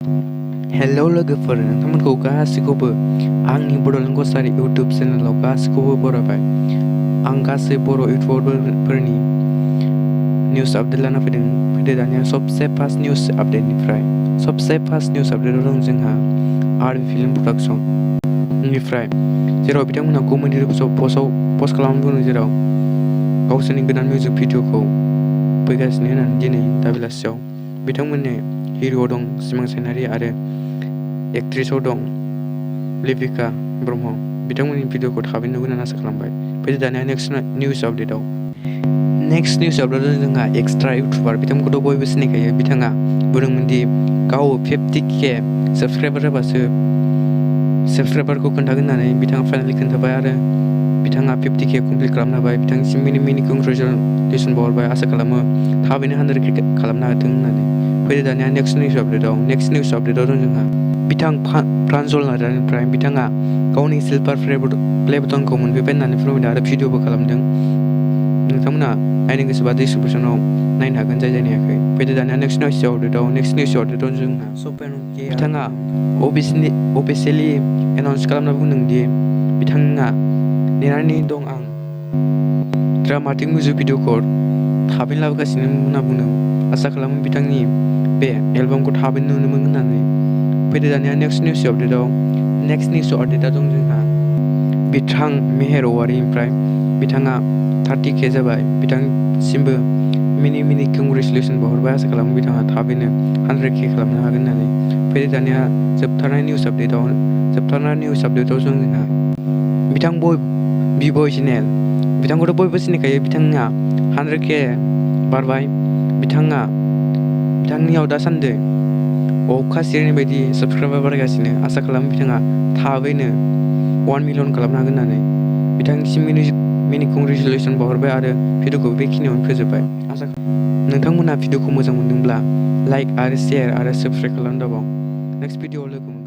Hello लोगोफोर नोंथांमोनखौ गासैखौबो आंनि बड'लेण्ड YouTube चेनेलाव गासैखौबो बरायबाय। आं गासै बर' इउटुबारफोरनि निउस आपडेट लाना फैदो दानिया सबसे फार्स्ट निउस आपडेटनिफ्राय। सबसे फार्स्ट निउस आपडेटआव दं जोंहा आर्ट फिल्म प्रडाक्शननिफ्राय, जेराव बिथांमोनहा कमेडि पस्ट खालामदों, जेराव गावसोरनि गोदान मिउजिक भिडिअखौ फैगासिनो होननानै दिनै दा बेलासियाव बिथांमोननि हिर' दं सिमां सायनारि आरो एक्ट्रेसआव दं लिपिका ब्रह्म। बिथांमोननि भिडिअखौ थाबैनो नुगोन होनना आसा खालामबाय। फैदो दानिया नेक्स्ट निउस आपडेटआव जोंहा एक्सट्रा इउटुबार, बिथांखौथ' बयबो सिनायखायो। बिथाङा बुंदोंमोन दि गाव 50K साबस्क्राइबार जाबासो साबस्क्राइबारखौ खोन्थागोन होननानै बिथाङा फाइनालि खोन्थाबाय आरो बिथाङा 50K कमप्लिट खालामनो हाबाय। बिथांनिसिम मिनि कंग्रेचुलेसन बावहरबाय। आसा खालामो थाबैनो 100K खालामनो हाथों होननानै। फैदो दानिया नेक्स्ट निउस आपडेटआव दं जोंहा बिथां प्रान्जल नार्जारिनिफ्राय। बिथाङा गावनि सिलभार प्ले बटनखौ मोनफैबाय होननानै फोरमायदों आरो भिडिअबो खालामदों। नोंथांमोना नायनो गोसोबा डिसक्रिपसनाव नायनो हागोन जाय नायाखै। फैदो दानिया नेक्स्ट निउस आपडेटआव जोंहा सवाpan बिथाङा अफिसियेलि एनाउन्स खालामना बुंदों दि बिथाङा नेनानै दं आं ड्रामाटिक मिउजिक भिडिअखौ थाबैनो लाबोगासिनो होनना बुंदों। आसा खालामो बिथांनि बे एलबामखौ थाबैनो नुनो मोनगोन होननानै। फैदो दानिया नेक्स्ट निउस आपडेटआव दं जोंहा बिथां मेहेर औवारिनिफ्राय। बिथाङा 30K जाबाय। बिथांसिमबो मिनि कंग्रेचुलेसन बावहरबाय। आसा खालामो बिथाङा थाबैनो 100K खालामनो हागोन होननानै। फैदो दानिया जोबथारनाय निउस आपडेटआव दं जोंहा बिथां boibw चेनेल। बिथांखौथ' बयबो सिनायखायो। बिथाङा 100K बारबाय। बिथांनियाव दासान्दि अखा सिरिनाय बायदि साबस्क्राइबार बारायगासिनो। आसा खालामो बिथाङा थाबैनो 1 मिलियन खालामनो हागोन होननानै। बिथांनिसिम मिनि कंग्रेचुलेसन बावहरबाय आरो भिडिअखौ बेखिनियावनो फोजोबबाय। नोंथांमोनहा भिडिअखौ मोजां मोनदोंब्ला लाइक आरो शेयार आरो साबस्क्राइब खालामनो दाबाव। नेक्स्ट भिडिअआव लोगो मोनगोन।